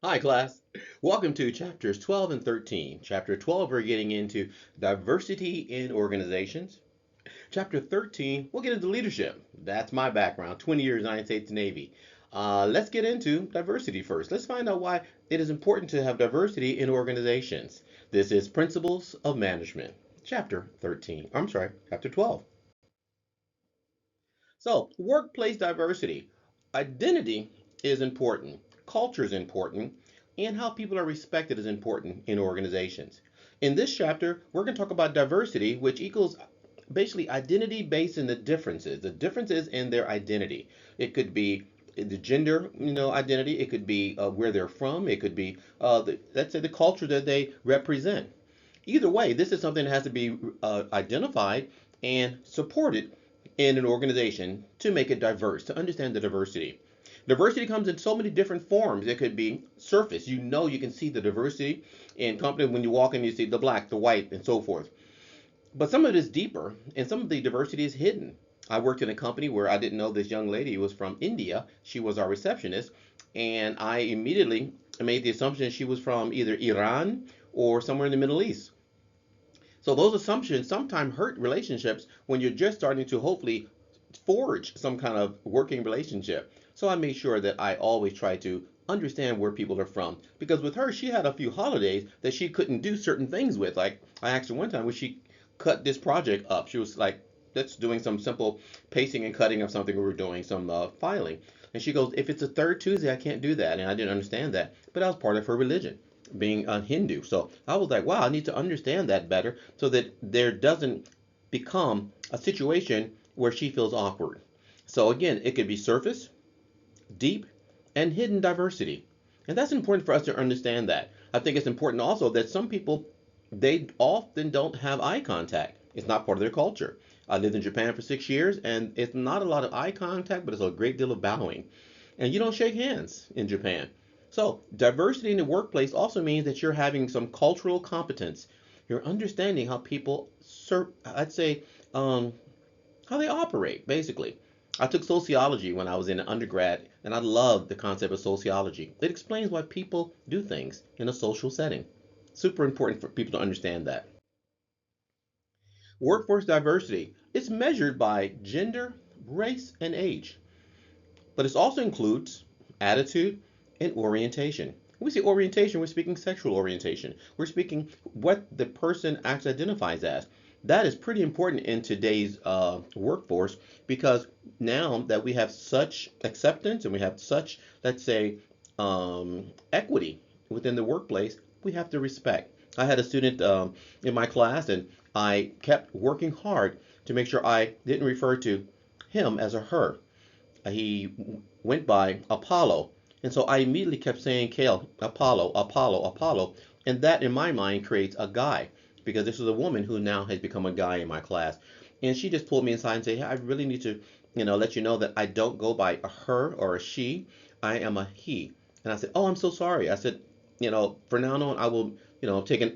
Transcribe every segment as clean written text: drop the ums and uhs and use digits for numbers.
Hi, class. Welcome to chapters 12 and 13. Chapter 12, we're getting into diversity in organizations. Chapter 13, we'll get into leadership. That's my background, 20 years United States Navy. Let's get into diversity first. Let's find out why it is important to have diversity in organizations. This is Principles of Management, chapter 13. I'm sorry, chapter 12. So, workplace diversity. Identity is important, culture is important, and how people are respected is important in organizations. In this chapter, we're going to talk about diversity, which equals basically identity based in the differences in their identity. It could be the gender, identity. It could be where they're from. It could be, let's say, the culture that they represent. Either way, this is something that has to be identified and supported in an organization to make it diverse, to understand the diversity. Diversity comes in so many different forms. It could be surface. You can see the diversity in company when you walk in, you see the black, the white, and so forth. But some of it is deeper, and some of the diversity is hidden. I worked in a company where I didn't know this young lady was from India. She was our receptionist, and I immediately made the assumption she was from either Iran or somewhere in the Middle East. So those assumptions sometimes hurt relationships when you're just starting to hopefully forge some kind of working relationship. So I made sure that I always try to understand where people are from. Because with her, she had a few holidays that she couldn't do certain things with. Like I asked her one time, would she cut this project up? She was like, that's doing some simple pasting and cutting of something we were doing, some filing. And she goes, if it's a third Tuesday, I can't do that. And I didn't understand that. But that was part of her religion, being a Hindu. So I was like, wow, I need to understand that better so that there doesn't become a situation where she feels awkward. So again, it could be surface, deep, and hidden diversity. And that's important for us to understand that. I think it's important also that some people, they often don't have eye contact. It's not part of their culture. I lived in Japan for 6 years, and it's not a lot of eye contact, but it's a great deal of bowing. And you don't shake hands in Japan. So, diversity in the workplace also means that you're having some cultural competence. You're understanding how people, I'd say, um, how they operate, basically. I took sociology when I was in undergrad, and I loved the concept of sociology. It explains why people do things in a social setting. Super important for people to understand that. Workforce diversity is measured by gender, race, and age, but it also includes attitude and orientation. When we say orientation, we're speaking sexual orientation. We're speaking what the person actually identifies as. That is pretty important in today's workforce because now that we have such acceptance and we have such, let's say, equity within the workplace, we have to respect. I had a student in my class, and I kept working hard to make sure I didn't refer to him as a her. He went by Apollo. And so I immediately kept saying, Kale, Apollo, Apollo, Apollo. And that in my mind creates a guy because this is a woman who now has become a guy in my class. And she just pulled me aside and said, hey, I really need to, let you know that I don't go by a her or a she. I am a he. And I said, oh, I'm so sorry. I said, for now on, I will,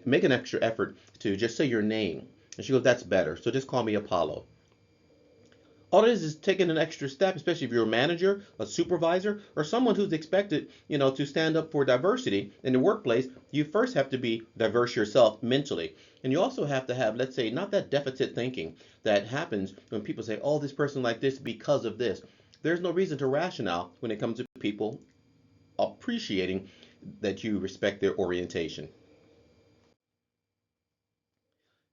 make an extra effort to just say your name. And she goes, that's better. So just call me Apollo. All it is taking an extra step, especially if you're a manager, a supervisor, or someone who's expected, to stand up for diversity in the workplace. You first have to be diverse yourself mentally. And you also have to have, let's say, not that deficit thinking that happens when people say, oh, this person like this because of this. There's no reason to rationale when it comes to people appreciating that you respect their orientation.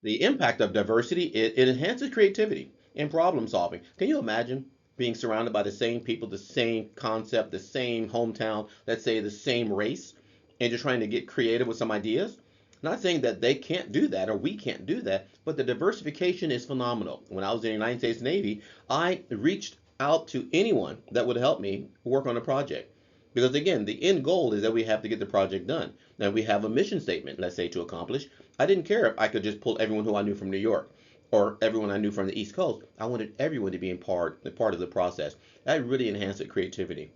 The impact of diversity, it enhances creativity and problem solving. Can you imagine being surrounded by the same people, the same concept, the same hometown, let's say the same race, and you're trying to get creative with some ideas? Not saying that they can't do that or we can't do that, but the diversification is phenomenal. When I was in the United States Navy, I reached out to anyone that would help me work on a project. Because again, the end goal is that we have to get the project done. Now we have a mission statement, let's say, to accomplish. I didn't care if I could just pull everyone who I knew from New York or everyone I knew from the East Coast. I wanted everyone to be in part of the process. That really enhanced the creativity.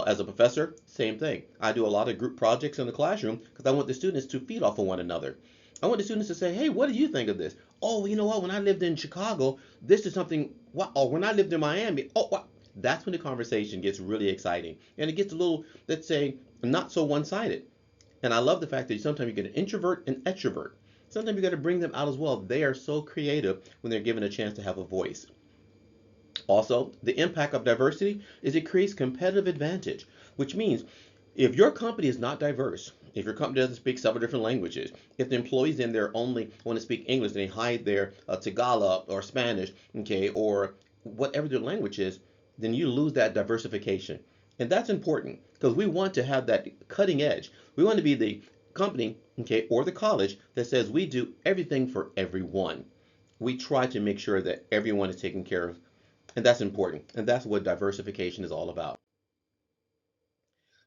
As a professor, same thing. I do a lot of group projects in the classroom because I want the students to feed off of one another. I want the students to say, hey, what do you think of this? Oh, you know what? When I lived in Chicago, this is something, what? Or when I lived in Miami, oh, what? That's when the conversation gets really exciting. And it gets a little, let's say, not so one-sided. And I love the fact that sometimes you get an introvert and extrovert. Sometimes you got to bring them out as well. They are so creative when they're given a chance to have a voice. Also, the impact of diversity is it creates competitive advantage, which means if your company is not diverse, if your company doesn't speak several different languages, if the employees in there only want to speak English and they hide their Tagalog or Spanish, okay, or whatever their language is, then you lose that diversification. And that's important because we want to have that cutting edge. We want to be the company, okay, or the college that says we do everything for everyone. We try to make sure that everyone is taken care of, and that's important. And that's what diversification is all about.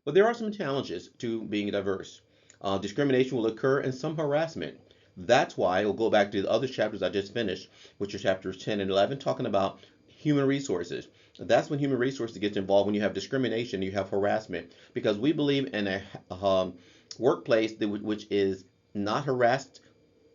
But there are some challenges to being diverse. Discrimination will occur and some harassment. That's why we'll go back to the other chapters I just finished, which are chapters 10 and 11, talking about human resources. That's when human resources gets involved when you have discrimination, you have harassment, because we believe in a workplace which is not harassed,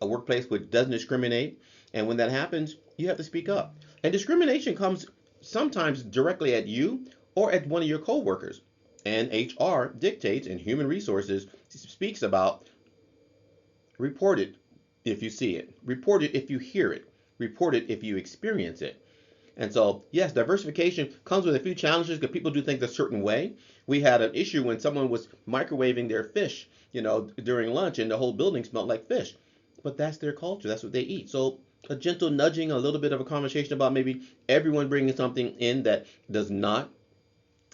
a workplace which doesn't discriminate. And when that happens, you have to speak up. And discrimination comes sometimes directly at you or at one of your coworkers. And HR dictates and human resources speaks about report it if you see it, report it if you hear it, report it if you experience it. And so, yes, diversification comes with a few challenges because people do things a certain way. We had an issue when someone was microwaving their fish, during lunch, and the whole building smelled like fish. But that's their culture. That's what they eat. So a gentle nudging, a little bit of a conversation about maybe everyone bringing something in that does not,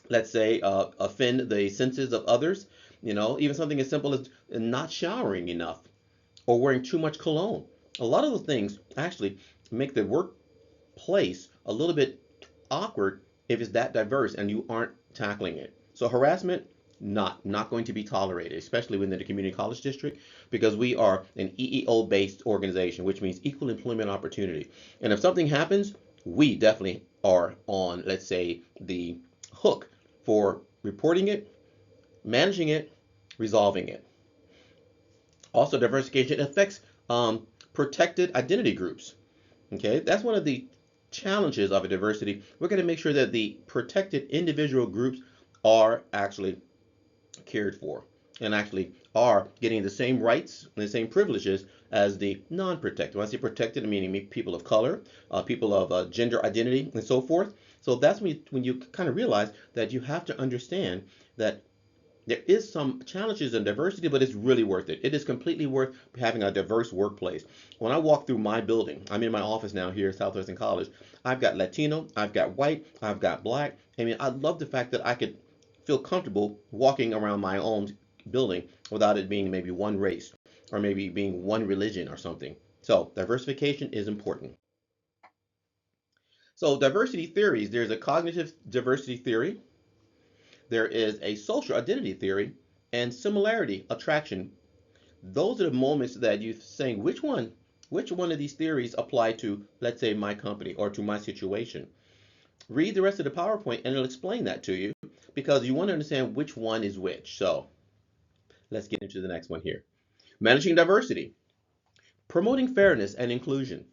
let's say, offend the senses of others. Even something as simple as not showering enough or wearing too much cologne. A lot of those things actually make the workplace a little bit awkward if it's that diverse and you aren't tackling it. So harassment, not going to be tolerated, especially within the community college district, because we are an EEO based organization, which means equal employment opportunity. And if something happens, we definitely are on, let's say, the hook for reporting it, managing it, resolving it. Also, diversification affects protected identity groups. Okay, that's one of the challenges of a diversity. We're going to make sure that the protected individual groups are actually cared for and actually are getting the same rights and the same privileges as the non-protected. When I say protected, I mean people of color, people of gender identity, and so forth. So that's when you kind of realize that you have to understand that there is some challenges in diversity, but it's really worth it. It is completely worth having a diverse workplace. When I walk through my building, I'm in my office now here at Southwestern College. I've got Latino, I've got white, I've got black. I mean, I love the fact that I could feel comfortable walking around my own building without it being maybe one race or maybe being one religion or something. So diversification is important. So diversity theories, there's a cognitive diversity theory, there is a social identity theory, and similarity attraction. Those are the moments that you're saying which one of these theories apply to, let's say, my company or to my situation. Read the rest of the PowerPoint and it'll explain that to you because you want to understand which one is which. So let's get into the next one here. Managing diversity, promoting fairness and inclusion.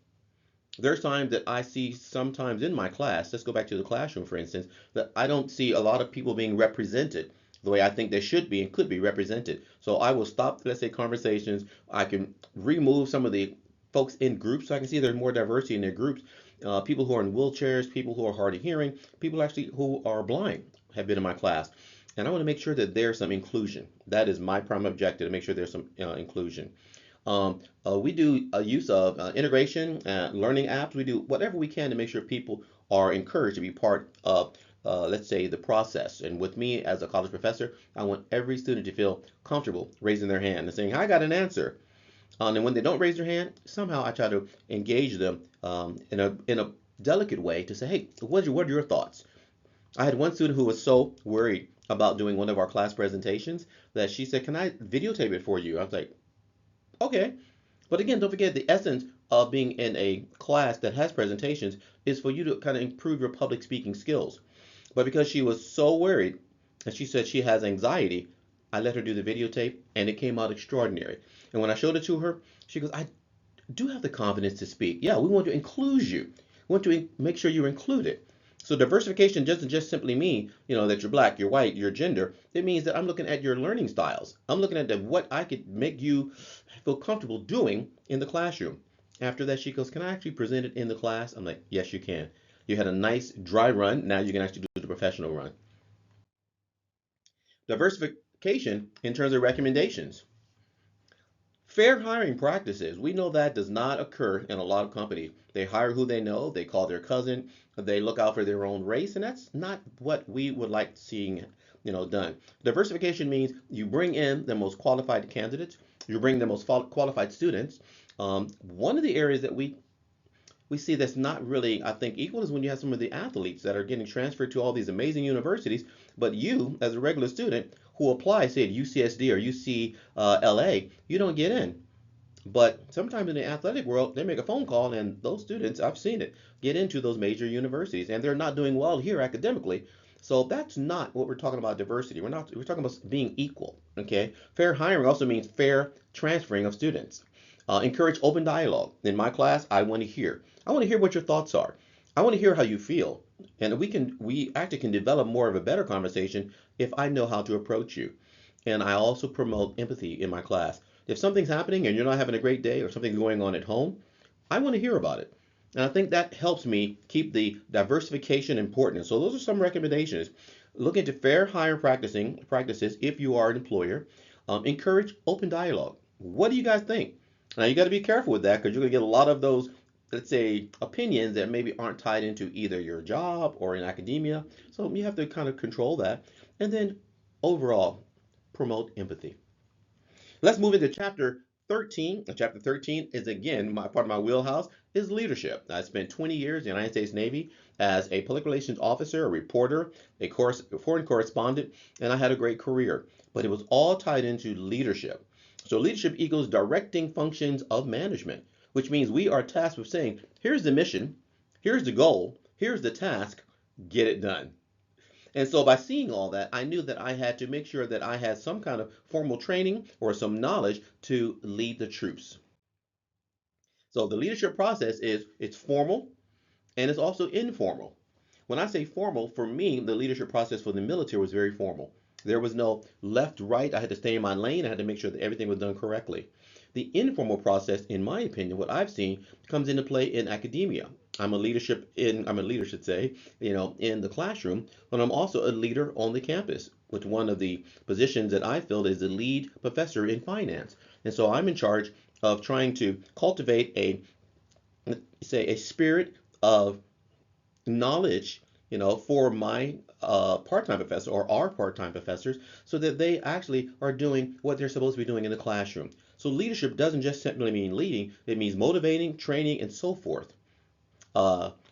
There's times that I see sometimes in my class, let's go back to the classroom for instance, that I don't see a lot of people being represented the way I think they should be and could be represented. So I will stop, let's say, conversations. I can remove some of the folks in groups so I can see there's more diversity in their groups. People who are in wheelchairs, people who are hard of hearing, people actually who are blind have been in my class. And I want to make sure that there's some inclusion. That is my prime objective, to make sure there's some inclusion. We do a use of integration, learning apps. We do whatever we can to make sure people are encouraged to be part of, let's say, the process. And with me as a college professor, I want every student to feel comfortable raising their hand and saying, I got an answer. And when they don't raise their hand, somehow I try to engage them in a delicate way to say, hey, what are your thoughts? I had one student who was so worried about doing one of our class presentations that she said, can I videotape it for you? I was like, okay. But again, don't forget the essence of being in a class that has presentations is for you to kind of improve your public speaking skills. But because she was so worried and she said she has anxiety, I let her do the videotape and it came out extraordinary. And when I showed it to her, she goes, I do have the confidence to speak. Yeah, we want to include you. We want to make sure you're included. So diversification doesn't just simply mean, that you're black, you're white, your gender. It means that I'm looking at your learning styles. I'm looking at what I could make you feel comfortable doing in the classroom. After that, she goes, "Can I actually present it in the class?" I'm like, "Yes, you can." You had a nice dry run. Now you can actually do the professional run. Diversification in terms of recommendations. Fair hiring practices. We know that does not occur in a lot of companies. They hire who they know, they call their cousin, they look out for their own race, and that's not what we would like seeing, done. Diversification means you bring in the most qualified candidates, you bring the most qualified students. One of the areas that we see that's not really, I think, equal is when you have some of the athletes that are getting transferred to all these amazing universities, but you, as a regular student who apply, say at UCSD or UCLA, you don't get in. But sometimes in the athletic world, they make a phone call, and those students, I've seen it, get into those major universities, and they're not doing well here academically. So that's not what we're talking about diversity. We're talking about being equal. Okay. Fair hiring also means fair transferring of students. Encourage open dialogue. In my class, I want to hear. I want to hear what your thoughts are. I want to hear how you feel. And we actually can develop more of a better conversation if I know how to approach you. And I also promote empathy in my class. If something's happening and you're not having a great day or something's going on at home, I want to hear about it. And I think that helps me keep the diversification important. So those are some recommendations. Look into fair hire practices if you are an employer. Encourage open dialogue. What do you guys think? Now you got to be careful with that because you're going to get a lot of those, let's say, opinions that maybe aren't tied into either your job or in academia. So you have to kind of control that. And then overall, promote empathy. Let's move into chapter 13. Chapter 13 is again part of my wheelhouse is leadership. I spent 20 years in the United States Navy as a public relations officer, a reporter, a foreign correspondent, and I had a great career. But it was all tied into leadership. So leadership equals directing functions of management, which means we are tasked with saying, here's the mission, here's the goal, here's the task, get it done. And so by seeing all that, I knew that I had to make sure that I had some kind of formal training or some knowledge to lead the troops. So the leadership process it's formal and it's also informal. When I say formal, for me, the leadership process for the military was very formal. There was no left, right. I had to stay in my lane. I had to make sure that everything was done correctly. The informal process, in my opinion, what I've seen comes into play in academia. I'm a leader, should say, in the classroom, but I'm also a leader on the campus, which one of the positions that I filled is the lead professor in finance. And so I'm in charge of trying to cultivate a spirit of knowledge, for my part-time professor or our part-time professors, so that they actually are doing what they're supposed to be doing in the classroom. So leadership doesn't just simply mean leading; it means motivating, training, and so forth.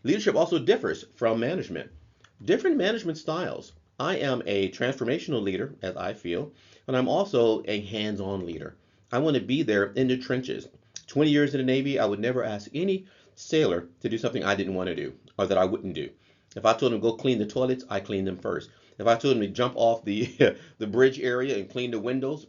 Leadership also differs from management. Different management styles. I am a transformational leader, as I feel, and I'm also a hands-on leader. I want to be there in the trenches. 20 years in the Navy, I would never ask any sailor to do something I didn't want to do or that I wouldn't do. If I told him to go clean the toilets, I cleaned them first. If I told him to jump off the the bridge area and clean the windows,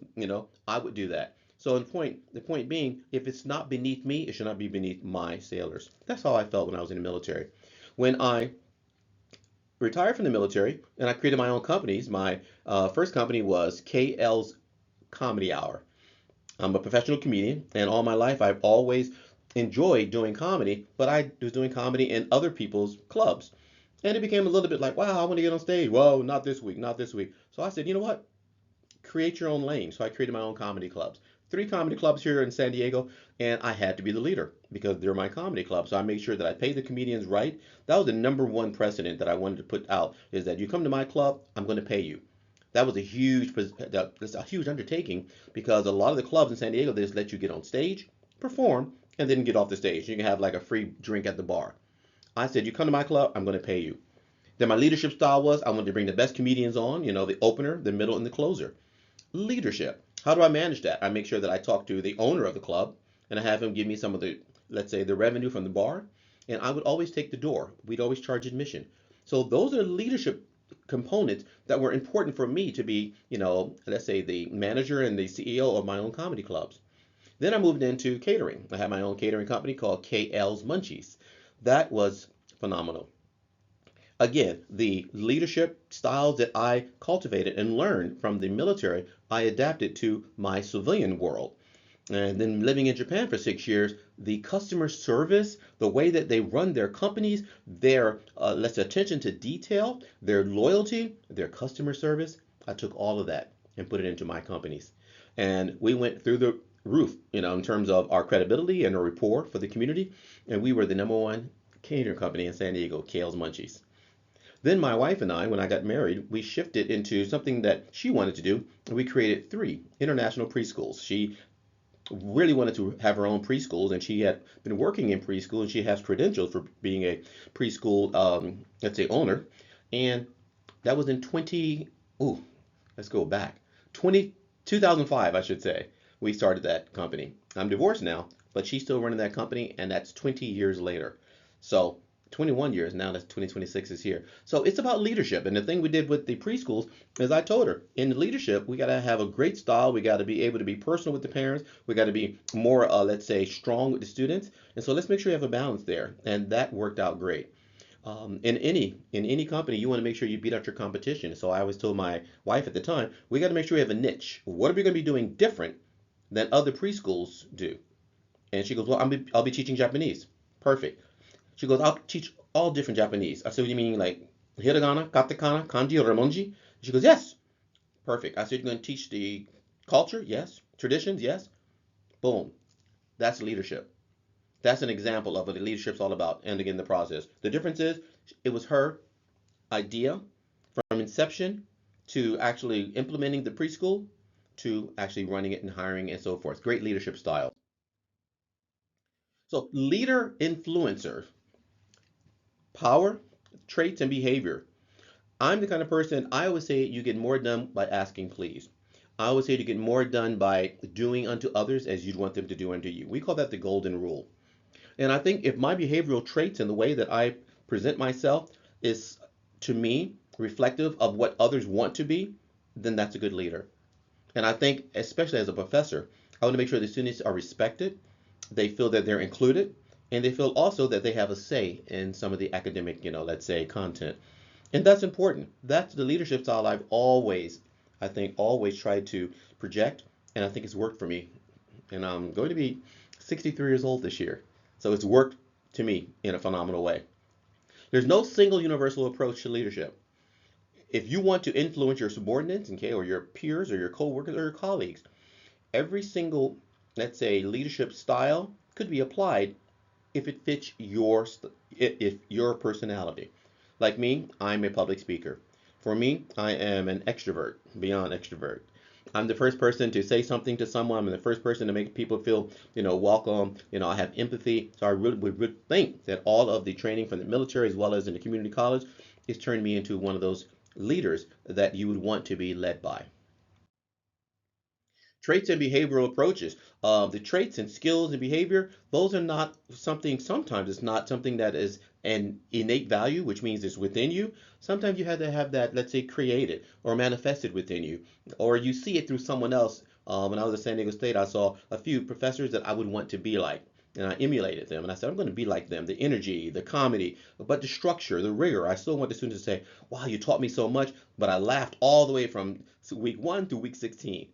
I would do that. So the point being, if it's not beneath me, it should not be beneath my sailors. That's how I felt when I was in the military. When I retired from the military and I created my own companies, my first company was KL's Comedy Hour. I'm a professional comedian, and all my life I've always enjoyed doing comedy, but I was doing comedy in other people's clubs. And it became a little bit like, wow, I want to get on stage. Whoa, not this week, not this week. So I said, you know what? Create your own lane. So I created my own comedy clubs. Three comedy clubs here in San Diego, and I had to be the leader because they're my comedy club. So I made sure that I paid the comedians right. That was the number one precedent that I wanted to put out is that you come to my club, I'm going to pay you. That was that's a huge undertaking because a lot of the clubs in San Diego they just let you get on stage, perform, and then get off the stage. You can have like a free drink at the bar. I said, you come to my club, I'm going to pay you. Then my leadership style was I wanted to bring the best comedians on, the opener, the middle, and the closer. Leadership. How do I manage that? I make sure that I talk to the owner of the club and I have him give me some of the, let's say, the revenue from the bar. And I would always take the door. We'd always charge admission. So those are leadership components that were important for me to be, let's say the manager and the CEO of my own comedy clubs. Then I moved into catering. I had my own catering company called KL's Munchies. That was phenomenal. Again, the leadership styles that I cultivated and learned from the military, I adapted to my civilian world. And then living in Japan for 6 years, the customer service, the way that they run their companies, their let's say, attention to detail, their loyalty, their customer service, I took all of that and put it into my companies. And we went through the roof, in terms of our credibility and our rapport for the community. And we were the number one catering company in San Diego, Kale's Munchies. Then my wife and I, when I got married, we shifted into something that she wanted to do. We created 3 international preschools. She really wanted to have her own preschools, and she had been working in preschool, and she has credentials for being a preschool, let's say, owner. And that was in 20, ooh, let's go back, 2005, I should say. We started that company. I'm divorced now, but she's still running that company, and that's 20 years later. So 21 years now, that's 2026 is here. So it's about leadership. And the thing we did with the preschools is I told her in leadership, we got to have a great style. We got to be able to be personal with the parents. We got to be more, let's say, strong with the students. And so let's make sure you have a balance there. And that worked out great. In any company, you want to make sure you beat out your competition. So I always told my wife at the time, we got to make sure we have a niche. What are we going to be doing different than other preschools do? And she goes, well, I'll be teaching Japanese. Perfect. She goes, I'll teach all different Japanese. I said, what do you mean, like hiragana, katakana, kanji, or remonji? She goes, yes. Perfect. I said, you're going to teach the culture? Yes. Traditions? Yes. Boom. That's leadership. That's an example of what the leadership's all about. And again, the process. The difference is it was her idea from inception to actually implementing the preschool to actually running it and hiring and so forth. Great leadership style. So leader influencer, power, traits, and behavior. I'm the kind of person, I always say you get more done by asking please. I always say to get more done by doing unto others as you'd want them to do unto you. We call that the golden rule. And I think if my behavioral traits and the way that I present myself is, to me, reflective of what others want to be, then that's a good leader. And I think, especially as a professor, I want to make sure the students are respected, they feel that they're included, and they feel also that they have a say in some of the academic, let's say, content. And that's important. That's the leadership style I've always, I think, always tried to project, and I think it's worked for me. And I'm going to be 63 years old this year. So it's worked to me in a phenomenal way. There's no single universal approach to leadership. If you want to influence your subordinates, okay, or your peers or your coworkers or your colleagues, every single, let's say, leadership style could be applied if it fits if your personality. Like me, I'm a public speaker. For me, I am an extrovert, beyond extrovert. I'm the first person to say something to someone. I'm the first person to make people feel, welcome. I have empathy. So I really would think that all of the training from the military as well as in the community college is turned me into one of those leaders that you would want to be led by. Traits and behavioral approaches. The traits and skills and behavior, those are not something, sometimes it's not something that is an innate value, which means it's within you. Sometimes you have to have that, let's say, created or manifested within you, or you see it through someone else. When I was at San Diego State, I saw a few professors that I would want to be like. And I emulated them, and I said, I'm going to be like them. The energy, the comedy, but the structure, the rigor. I still want the students to say, wow, you taught me so much, but I laughed all the way from week 1 through week 16.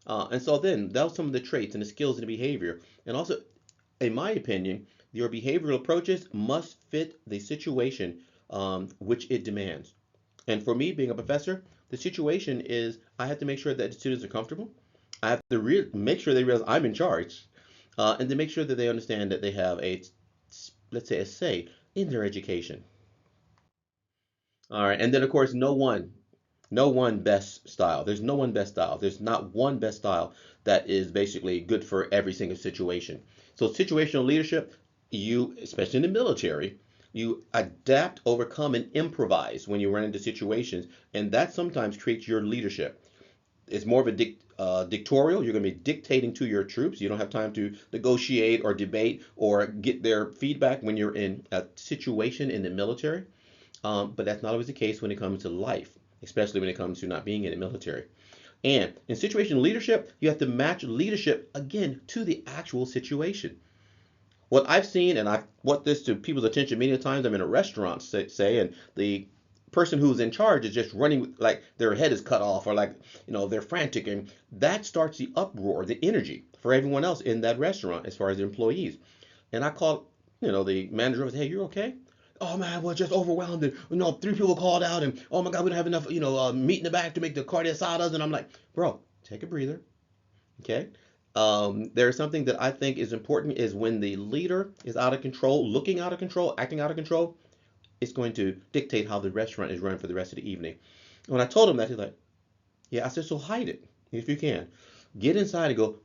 And so then that was some of the traits and the skills and the behavior. And also, in my opinion, your behavioral approaches must fit the situation which it demands. And for me, being a professor, the situation is I have to make sure that the students are comfortable. I have to make sure they realize I'm in charge, and to make sure that they understand that they have let's say, a say in their education. All right, and then of course, no one best style. There's no one best style. There's not one best style that is basically good for every single situation. So situational leadership, especially in the military, you adapt, overcome, and improvise when you run into situations, and that sometimes creates your leadership. It's more of a dictatorial. You're going to be dictating to your troops. You don't have time to negotiate or debate or get their feedback when you're in a situation in the military. But that's not always the case when it comes to life, especially when it comes to not being in the military. And in situational leadership, you have to match leadership again to the actual situation. What I've seen, and I want this to people's attention many times, I'm in a restaurant, say, and the person who's in charge is just running like their head is cut off, or like, they're frantic, and that starts the uproar, the energy for everyone else in that restaurant as far as the employees. And I called, the manager and said, hey, you're okay? Oh man, we're just overwhelmed. And, three people called out, and oh my God, we don't have enough, meat in the back to make the carne asadas. And I'm like, bro, take a breather, okay? There's something that I think is important is when the leader is out of control, looking out of control, acting out of control, it's going to dictate how the restaurant is run for the rest of the evening. When I told him that, he's like, yeah, I said, so hide it if you can. Get inside and go,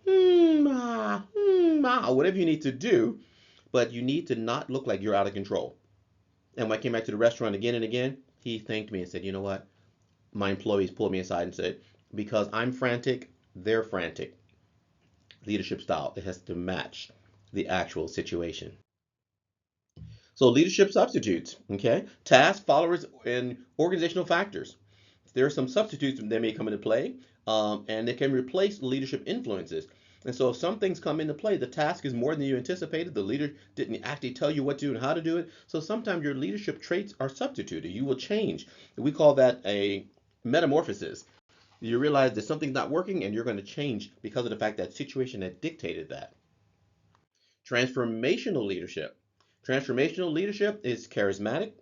whatever you need to do, but you need to not look like you're out of control. And when I came back to the restaurant again and again, he thanked me and said, you know what? My employees pulled me aside and said, because I'm frantic, they're frantic. Leadership style, it has to match the actual situation. So leadership substitutes, okay? Task, followers, and organizational factors. There are some substitutes that may come into play, and they can replace leadership influences. And so if some things come into play, the task is more than you anticipated. The leader didn't actually tell you what to do and how to do it. So sometimes your leadership traits are substituted. You will change. We call that a metamorphosis. You realize that something's not working and you're going to change because of the fact that situation had dictated that. Transformational leadership. Transformational leadership is charismatic,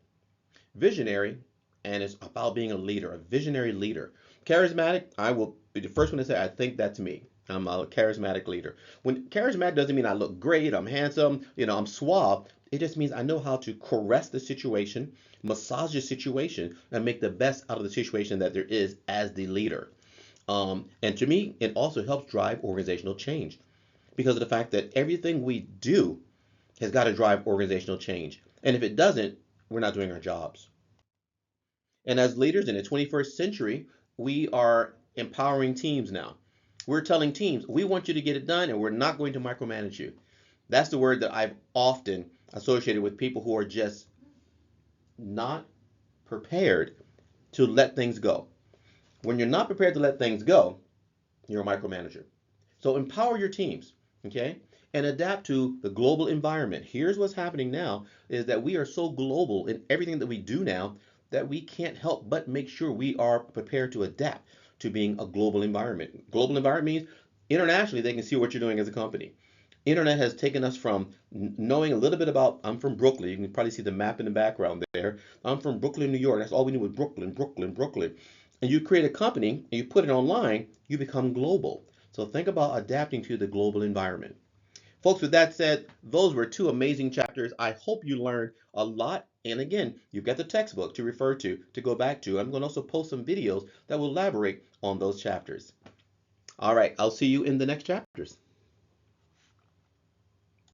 visionary, and it's about being a leader, a visionary leader. Charismatic, I will be the first one to say, I think that's me. I'm a charismatic leader. When charismatic doesn't mean I look great, I'm handsome, I'm suave. It just means I know how to caress the situation, massage the situation, and make the best out of the situation that there is as the leader. And to me, it also helps drive organizational change because of the fact that everything we do has got to drive organizational change. And if it doesn't, we're not doing our jobs. And as leaders in the 21st century, we are empowering teams now. We're telling teams, we want you to get it done and we're not going to micromanage you. That's the word that I've often associated with people who are just not prepared to let things go. When you're not prepared to let things go, you're a micromanager. So empower your teams, okay? And adapt to the global environment. Here's what's happening now is that we are so global in everything that we do now that we can't help but make sure we are prepared to adapt to being a global environment. Global environment means internationally they can see what you're doing as a company. Internet has taken us from knowing a little bit about, I'm from Brooklyn. You can probably see the map in the background there. I'm from Brooklyn, New York. That's all we knew was Brooklyn, Brooklyn, Brooklyn. And you create a company and you put it online, you become global. So think about adapting to the global environment. Folks, with that said, those were two amazing chapters. I hope you learned a lot. And again, you've got the textbook to refer to go back to. I'm going to also post some videos that will elaborate on those chapters. All right, I'll see you in the next chapters.